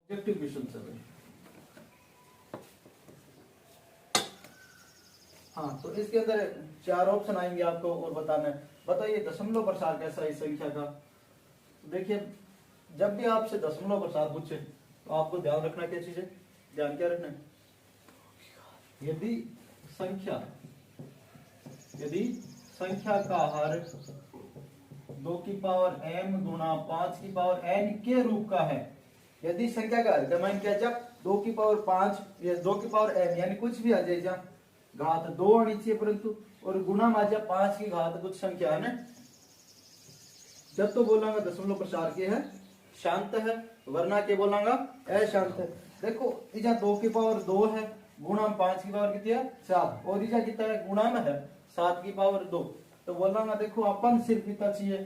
Objective question से भाई। हाँ, तो इसके अंदर 4 ऑप्शन आएंगे आपको और बताना है। बताइए दशमलव प्रसार कैसा है इस संख्या का। तो देखिए, जब भी आपसे दशमलव प्रसार पूछे तो आपको ध्यान रखना क्या चीज है, ध्यान क्या रखना है, यदि संख्या का हर 2 की पावर m गुणा 5 की पावर n के रूप का है, यदि संख्या का हर मान क्या जा 2 की पावर 5 या 2 की पावर m यानी कुछ भी आ जाए जा घात 2 आनी चाहिए, परंतु और गुणा में आ जा 5 की घात कुछ संख्या है ना, जब तो बोलांगा दशमलव प्रसार के है शांत है, वरना के बोलांगा अशांत है। देखो इजा 2 की पावर 2 है, गुणा में 5 की पावर कितनी है 7, और इजा कितना है गुणा में है 7 की पावर 2, तो बोलांगा देखो अपन सिर्फ कितना चाहिए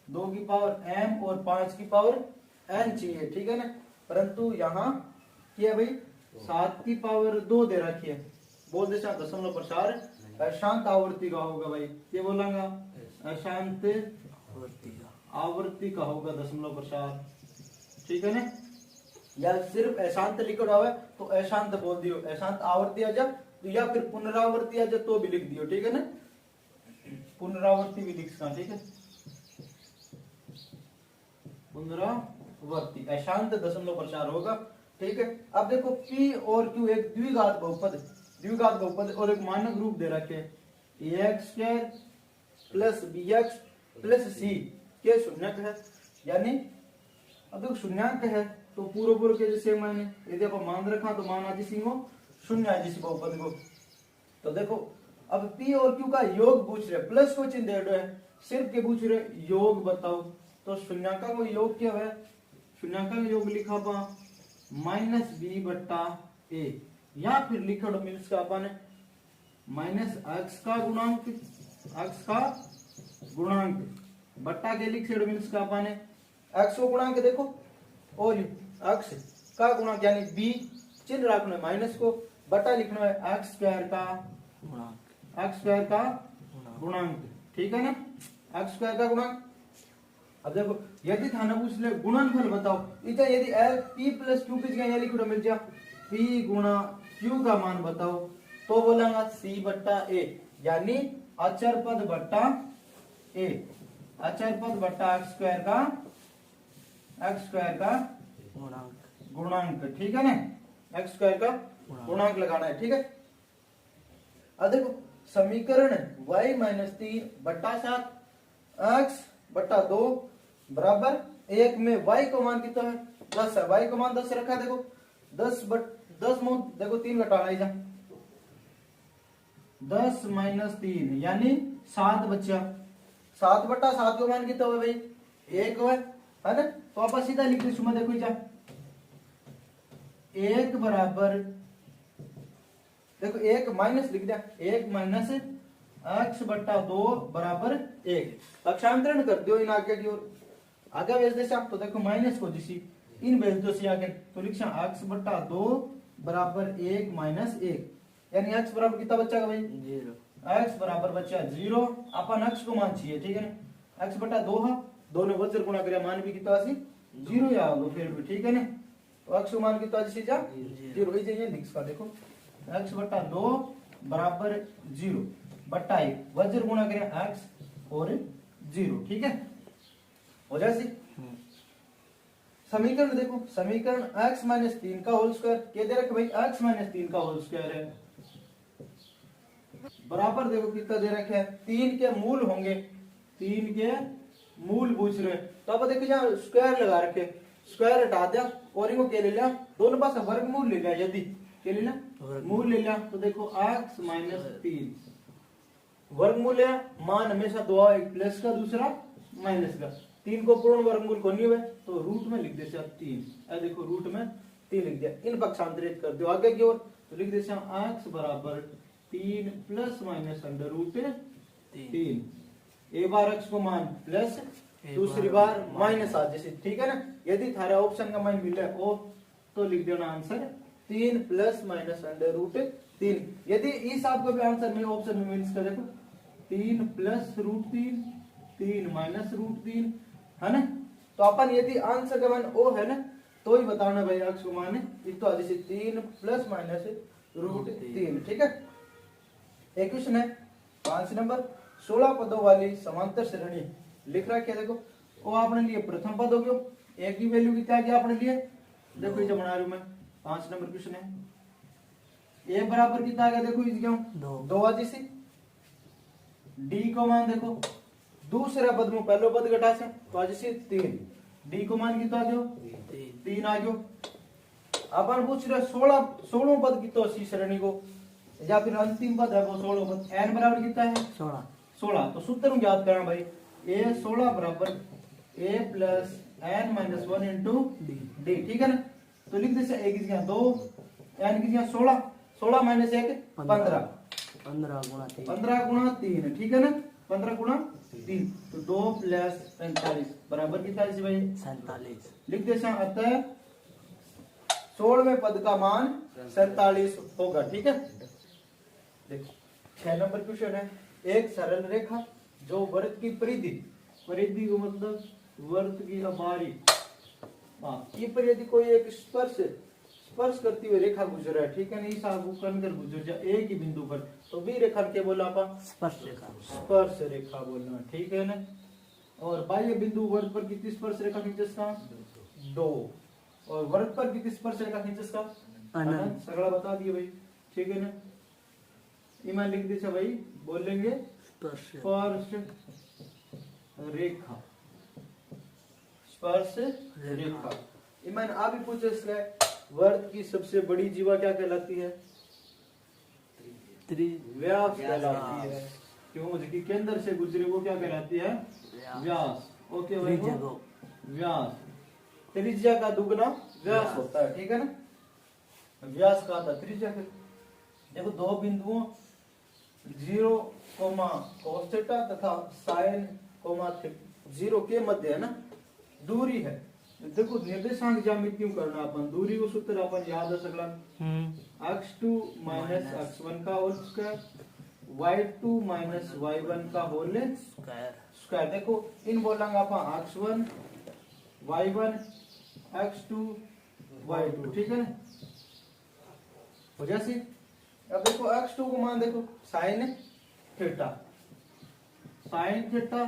2 की पावर m और 5 की पावर n चाहिए, ठीक है ना। परंतु यहाँ क्या भाई 7 की पावर 2 दे रखी है, बोल दे दशमलव प्रसार अशांत आवृत्ति का होगा भाई, ये बोलांगा अशांत आवृत्ति का होगा दशमलव प्रसार, ठीक है ना। या सिर्फ अशांत लिखा हुआ है तो अशांत बोल दियो, अशांत आवृत्ति आ जा तो, या फिर पुनरावृत्ति आ जा तो भी लिख दियो, ठीक है ना, पुनरावृत्ति भी लिख सकता, ठीक है, पुनरावृत्ति अशांत दशमलव प्रसार होगा, ठीक है। अब देखो p और q एक द्विघात बहुपद और एक मानक रूप दे रखे ax² plus bx plus c के शून्यक है, यानी अब देखो शून्यक है तो पूर्व के जैसे मैंने यदि आप मान रखा तो मान आज सिंह शून्य है जिस बहुपद को, तो देखो अब p और q का योग पूछ रहे, प्लस को चिन्ह दे रहे हैं, सिर्फ के पूछ रहे योग बताओ, तो शून्यका को योग क्या है, शून्यका का योग लिखा पा -b बट्टा a, या फिर लिखा मीन्स का अपन -x का गुणांक बट्टा के लिख से मीन्स का अपन x को गुणांक देखो और x का गुणांक यानी b चिन्ह रखना है माइनस को, बटा लिखना है x स्क्वायर का गुणांक, ठीक है ना, x स्क्वायर का गुणांक। अब देखो यदि थाना पूछ ले गुणनफल बताओ, इधर यदि p प्लस q की जगह लिखो मिल जा p गुणा q का मान बताओ, तो बोलेंगा c बट्टा a, यानी अचर पद बट्टा a, अचर पद बट्टा x स्क्वायर का गुणांक, ठीक है ना, x स्क्वायर का गुणांक लगाना है, ठीक है। अब देखो समीकरण y माइनस 3 बट्टा 7 x बट्टा 2 बराबर 1 में y को मान कितना है 10 है, y को मान 10 रखा है, देखो 10 में देखो 3 घटाना है, 10 माइनस 3 यानी 7 बच्चा, 7 बट्टा 7 को मान कितना हुआ भाई 1 है ना, तो आप सीधा लिख दीजिए, देखो जा 1 बराबर देखो 1 माइनस लिख दिया, 1 माइनस x बट्टा 2 बराबर 1, पक्षांतरण कर दो इन आगे की ओर, आगे भेज दे तो देखो माइनस को जिसी इन भेज दो सी आगे, तो लिखा x बट्टा 2 बराबर 1 माइनस 1, यानी x बराबर कितना बच्चा भाई 0, x बराबर बच्चा 0, अपन x को मान चाहिए, ठीक है ना, x बट्टा 2 है, दोनों वज्र गुणा करें मान भी कितना सी 0 या होगा फिर भी, ठीक है ना, तो x को मान कितना जैसे जा 0, ये लिख का देखो x बट्टा 2 बराबर 0 बट्टा 1 वज्र गुणा करें x और 0, ठीक है, हो जाए। समीकरण देखो, समीकरण x माइनस 3 का होल स्क्वायर क्या दे रखे भाई x माइनस 3 का होल स्क्वायर है, बराबर देखो कितना दे रखे है 3 के मूल होंगे, 3 के मूल पूछ रहे, तो अब देखो यहाँ स्क्वायर लगा रखे, स्क्वायर हटा दिया और इनको क्या ले लिया, दोनों पास वर्गमूल ले लिया, यदि क्या ले लिया मूल ले लिया, तो देखो x माइनस 3 वर्गमूल है, मान हमेशा दो, एक प्लस का दूसरा माइनस का, 3 को पूर्ण वर्गमूल को नहीं हुए तो रूट में लिख देते 3, देखो रूट में 3 लिख दिया, इन पक्षांतरित कर दो आगे की ओर, तो लिख देते x बराबर 3 प्लस माइनस अंडर रूट 3, एक बार x को मान प्लस दूसरी बार माइनस आ जैसे, ठीक है ना। यदि थारा ऑप्शन का मान मिले ओ तो लिख देना answer 3 plus minus under root 3, यदि इस आपको भी आंसर में ऑप्शन में मिल कर देखो 3 प्लस रूट 3 3 माइनस रूट 3 है ना, तो अपन यदि आंसर का मान ओ है ना, तो ही बताना भाई अक्ष को मान इस तो जैसे 3 प्लस माइनस √3, ठीक है। एक क्वेश्चन है 5 नंबर 16 पदों वाली समांतर श्रेणी लिख रहा है, क्या देखो वो आपने लिए प्रथम पद हो गयो, एक की वैल्यू कितना क्या आपने लिए, देखो इसे बना रहा हूं मैं, 5 नंबर क्वेश्चन है। ए बराबर कितना आ गया, देखो इस गया 2 आज से। डी को मान देखो दूसरा पद में पहलो पद घटा से तो आज से 3, डी को मान कितना आ गयो 3 आ गयो। अपन पूछ रहे 16 पद कितना सी श्रेणी को, या फिर अंतिम पद है वो 16 पद, n बराबर कितना है 16। तो सूत्र ज्ञात करना भाई, a 16 बराबर a plus n minus 1 into D, ठीक है ना। तो लिख दे से a की जगह 2, n की जगह 16, 16 माइनस 1 15, 15 गुणा 3, ठीक है ना, 15 गुणा 3, तो 2 प्लस 45 बराबर कितना है भाई 47। लिख दे से अतः 16वें पद का मान 47 होगा, ठीक है। देखो 6 नंबर क्वेश्चन है, एक सरल रेखा जो वृत्त की परिधि, परिधि को मतलब वृत्त की बाहरी, की परिधि कोई एक स्पर्श करती हुई रेखा गुजर है, ठीक है ना, इस आगू कर गुजर जा एक ही बिंदु पर, तो भी रेखा के बोला अपन स्पर्श रेखा बोलना, ठीक है ना। और बाह्य बिंदु वृत्त पर कितनी स्पर्श रेखा खींचेगा 2, और वृत्त पर कितनी स्पर्श रेखा खींचेगा अनंत, सगड़ा बता दिए भाई, ठीक है ना। इमान लिख दीजिए भाई, बोलेंगे स्पर्श रेखा, स्पर्श रेखा। इमान आप ही पूछे इसका वृत्त की सबसे बड़ी जीवा क्या कहलाती है, व्यास कहलाती है, क्यों जिसकी केंद्र से गुजरे वो क्या कहलाती है व्यास। ओके भाई, व्यास त्रिज्या का दुगना व्यास होता है, ठीक है ना, व्यास का था त्रिज्या। देखो दो बिंदुओं 0, cos थीटा तथा sin, 0 के मध्य है ना दूरी है। देखो निर्देशांक ज्यामिति क्यों करना अपन, दूरी को सूत्र अपन याद है सकला, x2 माइनस x1 का whole square, y2 minus y1 का होल स्क्वायर। देखो इन बोलेंगे अपन x1 y1 x2 y2, ठीक है ना, हो जैसे। अब देखो x2 को मान देखो sin theta, sin theta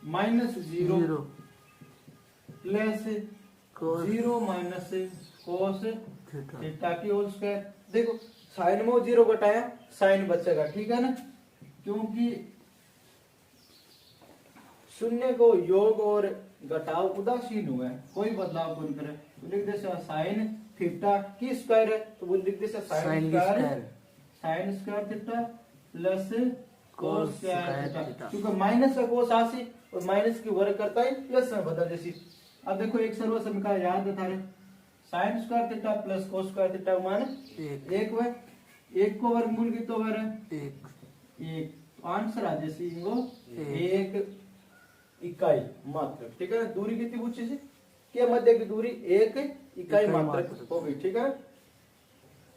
minus 0 plus 0 minus cos theta की होल स्क्वायर। देखो साइन में 0 घटाया साइन बचेगा, ठीक है ना, क्योंकि शून्य को योग और घटाव उदासीन हुआ है, कोई बदलाव नहीं करे, तो लिख दे साइन थीटा की स्क्वायर है, तो वो लिख दे sine square theta plus cos square theta, क्योंकि माइनस का cos आसी और माइनस की वर्ग करता है प्लस में बदल जैसी। अब देखो एक सर्व समीकरण याद बता रहे, sign square theta plus cos square theta मान 1 है, 1 को वर्गमूल की तो है 1, आंसर आ जैसी इंगो 1 इकाई मात्र, ठीक है। दूरी कितनी पूछी थी, के मध्य की दूरी 1 इकाई मात्र हो गई, ठीक है।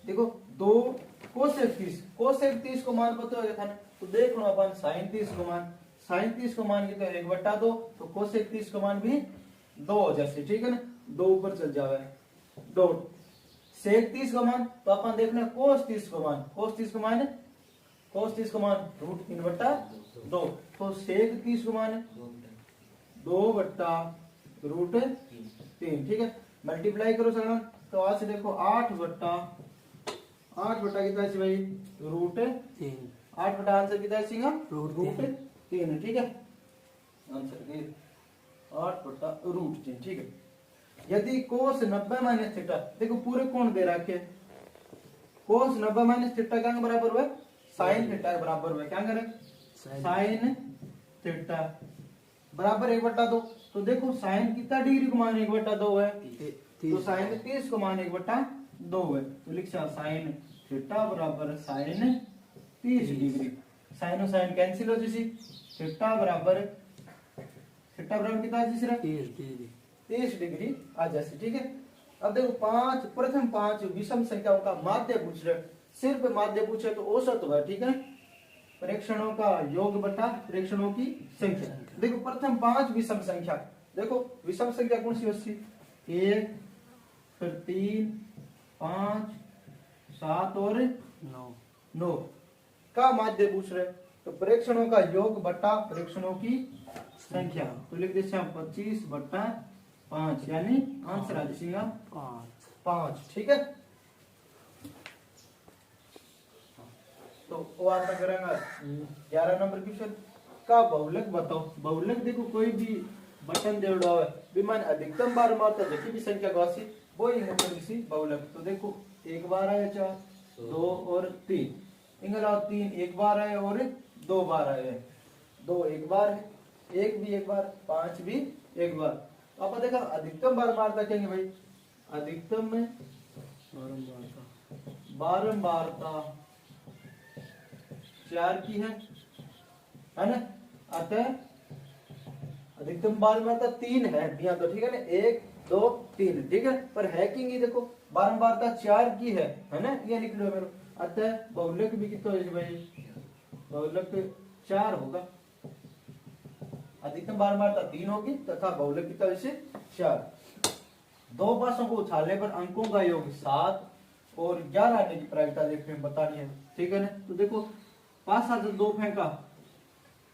देखो 2 cos 30 को मान पता है था ना, तो देख लो अपन sin 30 को मान, sin 30 को मान की तो 1/2, तो cos 30 को मान भी 2 हो जैसे, ठीक है ना, 2 ऊपर चल जावे 2। sec 30 का मान तो अपन देखना cos 30 को मान, cos 30 को मान √3/2, तो sec 30 को मान 2/√3, ठीक है। मल्टीप्लाई करो सर, तो आज से देखो 8 बट्टा कितना है भाई √3, 8 बटा आंसर कितना है √3, ठीक है, आंसर 8 बटा √3, ठीक है। यदि cos 90 माइनस थीटा, देखो पूरे कोण दे रखे, cos 90 माइनस थीटा क्या बराबर हुआ sin थीटा के बराबर हुआ, क्या करें sin थीटा बराबर 1/2, तो देखो sin कितना डिग्री को मान 1/2 है, तो sin 30 को मान 1/2 है, तो लिख sin थीटा बराबर sin 30 डिग्री, sin और sin कैंसिल हो जैसी, थीटा बराबर कितना जैसे 30 डिग्री आ जैसे, ठीक है। अब देखो प्रथम 5 विषम संख्याओं का माध्य पूछ रहे, सिर्फ माध्य पूछे तो औसत हुआ, ठीक है, प्रेक्षणों का योग बटा प्रेक्षणों की संख्या। देखो प्रथम 5 विषम संख्या, देखो विषम संख्या कौन सी होती, 1 फिर 3 5 7 और 9 का माध्य पूछ रहे। तो प्रेक्षणों का योग बटा प्रेक्षणों की संख्या, तो लिख देते हैं 25 बटा 5, यानी आंसर आ जाएगा 5। ठीक है, तो वो आता करेंगे 11 नंबर क्वेश्चन का बहुलक बताओ। बहुलक देखो कोई भी बटन दे रहा है विमान अधिकतम बार मारता जबकि भी संख्या वासी वो ही है किसी बहुलक। तो देखो एक बार आया 4 2 और 3 इंगला 3 एक बार आया और 2 बार आया, 2 एक बार है, 1 भी एक बार, 5 भी एक बार। तो आप देखा अधिकतम बार मारता कहेंगे भाई अधिकतम में बारंबारता 4 की है ना। अतः अधिकतम बारंबारता 3 है यहाँ तो, ठीक है ना, 1 2 3, ठीक है, पर है कि नहीं देखो बारंबारता 4 की है ना, ये लिख लो मेरे। अतः बहुलक भी कितना है भाई, बहुलक 4 होगा। अधिकतम बारंबारता 3 होगी तथा बहुलक कितना वैसे 4। दो पासों को उछालने पर अंकों का योग 7 और 11 आने की प्रायिकता देखने में बतानी है, ठीक है ना। तो देखो पासा जब 2 फेंका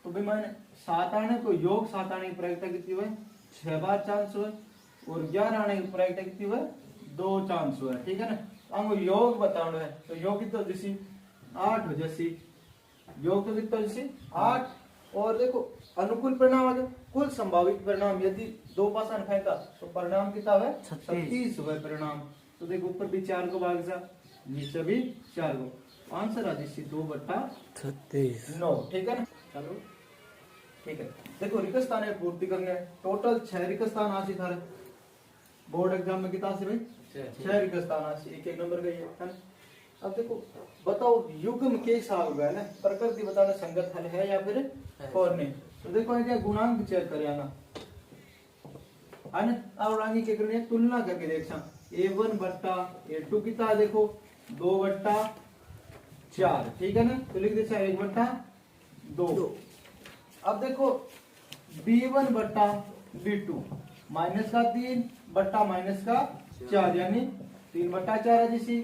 तो भी मैंने 7 आने को योग 7 आने की प्रायिकता कितनी हुई 6 बार चांस हुए, और 11 आने की प्रायिकता कितनी हुई 2 चांस हुए, ठीक है ना। हमको योग बताना है तो योग कितना जैसी 8 हो जैसी, योग तो कितना जैसी 8। और देखो अनुकूल परिणाम आ गया, कुल संभावित परिणाम यदि 2 पासा फेंका तो परिणाम कितना है 36 हुए परिणाम। तो देखो ऊपर भी 4 को भाग जा, नीचे भी 4 को, आंसर आ जैसी 2 बटा 36 ठीक है ना। चलो ठीक है, देखो रिक्त स्थान है पूर्ति करने टोटल 6 रिक्त स्थान आसी थारे बोर्ड एग्जाम में कितना से भाई 6 रिक्त स्थान आसी, एक एक नंबर का ये है ना। अब देखो बताओ युग्म के हिसाब होगा ना, प्रकृति बताना संगत हल है या फिर और नहीं। तो देखो है क्या गुणांक चेक कर आना है ना, अब आगे क्या करनी है तुलना करके देखना a1 बट्टा a2 कितना देखो 2 बट्टा 4, ठीक है ना। तो लिख देना 1 बट्टा 2। अब देखो b1 बट्टा b2 माइनस का 3 बट्टा माइनस का 4 यानी 3 बट्टा 4 है जैसी।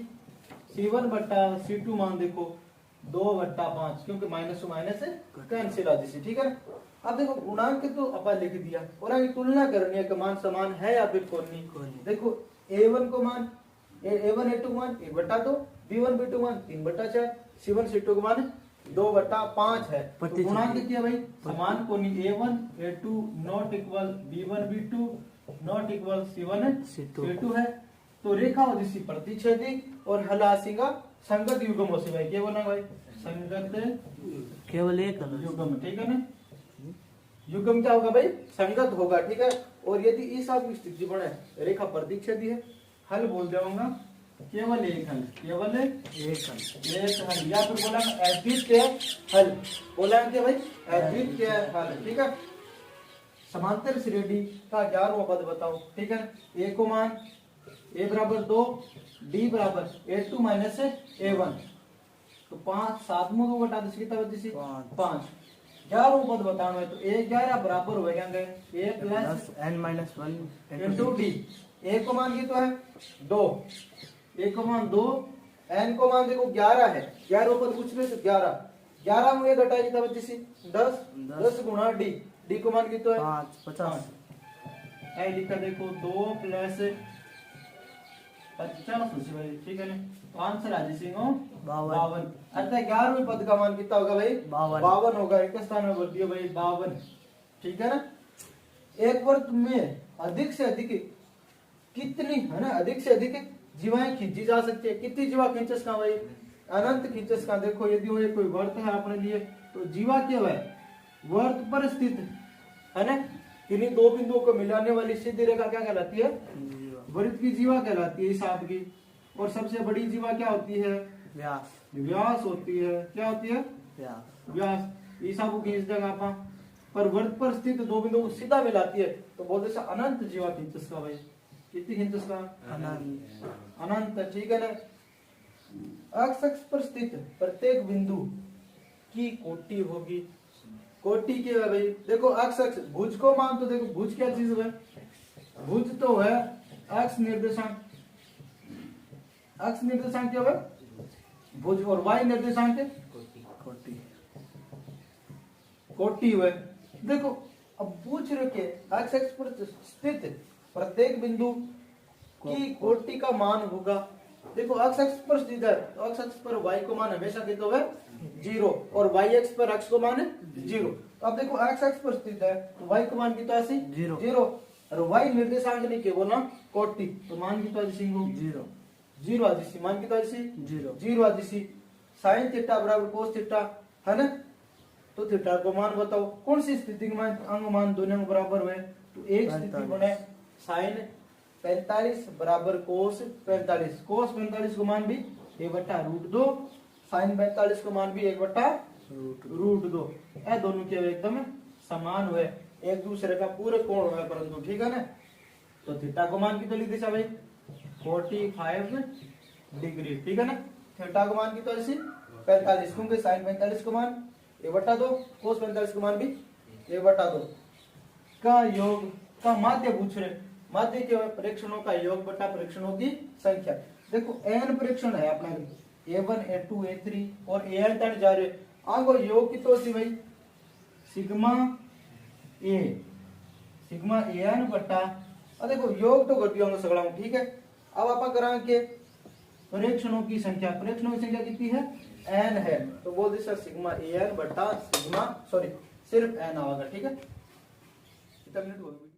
c1 बट्टा c2 मान देखो 2 बट्टा 5 क्योंकि माइनस टू माइनस कैंसिल आ जैसी, ठीक है ना। अब देखो गुणांक तो अपन लिख दिया और आगे तुलना करनी है कि मान समान है या फिर कौन नहीं। देखो a1 को मान a1 a2 मान 1 बट्टा 2, b1 b2 मान 3 बट्टा 4, c1 c2 को मान 2 बट्टा 5 है। तो गुणांक कितनी है भाई समान को नहीं, a1 a2 not equal b1 b2 not equal c1 c2 है। तो रेखा हो जिसकी प्रतिच्छेदी और हल आसीगा संगत युग्म हो भाई, क्या बोला भाई संगत केवल एक युग्म, ठीक है ना। युग्म क्या होगा भाई संगत होगा, ठीक है। और यदि इस आप की स्थिति बने रेखा प्रतिच्छेदी है हल बोल जाऊंगा केवल एक हल, केवल एक हल या फिर बोला अद्वितीय हल, बोला क्या भाई अद्वितीय हल, ठीक है। समांतर श्रेणी का 11वां पद बताओ, ठीक है। ए को मान a बराबर 2 d बराबर a2 माइनस a1, तो 5 7वां को घटा 10 कितना बचे 5। 11वां पद बताना है तो a11 बराबर हो जाएंगे a plus n-1 into d। a को मान ये तो है 2, a को मान 2, n को मान देखो 11 है, 11 पद पूछ रहे तो 11 में घटाए कितना बचे 10 गुणा d, d को मान कितना है 50 है, लिखा देखो 2 प्लस 50, ठीक है ना। तो आंसर आ जाएगा 52। अर्थात 11वें पद का मान कितना होगा भाई 52 होगा, एक स्थान में बोल दिया भाई 52, ठीक है ना। एक वर्त में अधिक से अधिक कितनी है ना, अधिक से अधिक जीवाएं खींची जा सकती है। कितनी जीवा खींचस का भाई अनंत खींचस का। देखो यदि वो कोई वर्त है अपने लिए तो जीवा क्या है वर्त पर स्थित है ना, इन्हीं दो बिंदुओं को मिलाने वाली सीधी रेखा क्या कहलाती है वृत्त की जीवा कहलाती है हिसाब की। और सबसे बड़ी जीवा क्या होती है व्यास होती है, क्या होती है व्यास। हिसाब को खींच देगा आप, पर वृत्त पर स्थित दो बिंदुओं को सीधा मिलाती है तो बोलते हैं अनंत जीवा खींचस का भाई। कितनी खींचस का अनंत, ठीक है ना। अक्ष पर स्थित प्रत्येक बिंदु की कोटि होगी। कोटि क्या है भाई देखो अक्ष भुज को मान तो देखो भुज क्या चीज है, भुज तो है अक्ष निर्देशांक x निर्देशांक क्या है भुज और y निर्देशांक है कोटि हुए। देखो अब पूछ रहे के x एक्स पर स्थित प्रत्येक बिंदु की कोटि का मान होगा। देखो x एक्स पर स्थित है तो x एक्स पर y को मान हमेशा कितना है 0 और y एक्स पर x को मान है 0। तो अब देखो x एक्स पर स्थित है तो y को मान कितना है 0 और y निर्देशांक नहीं के बोला कोटि तो मान कितना है 0 आदिशी मान कितना है 0 आदिशी sin थीटा बराबर cos थीटा है ना। तो थीटा को मान बताओ कौन सी स्थिति में अंग मान दोनों बराबर हुए। तो एक स्थिति बने sin 45 बराबर cos 45 cos 45 को मान भी 1/√2 sin 45 को मान भी 1/√2 ये दोनों के एकदम समान हुए एक दूसरे का पूरे कोण हुए परंतु ठीक है ना। तो थीटा को मान कितना लिख दिशा भाई 45 डिग्री ठीक है ना। थीटा को मान कितना इसी 45 क्योंकि sin 45 को मान 1/2 cos 45 को मान भी 1/2 का योग का माध्य पूछ रहे। माध्य क्या है परीक्षणों का योग बटा परीक्षणों की संख्या। देखो n परीक्षण है अपना a1 a2 a3 और an तक जा रहे आगो योग की तो सी भाई सिग्मा an बटा देखो योग तो कर दिया सगड़ा ठीक है। अब आप करांगे परीक्षणों की संख्या कितनी है n है तो बोल दे सर सिग्मा an बटा सिग्मा सिर्फ n आएगा ठीक है। कितना मिनट हो गए।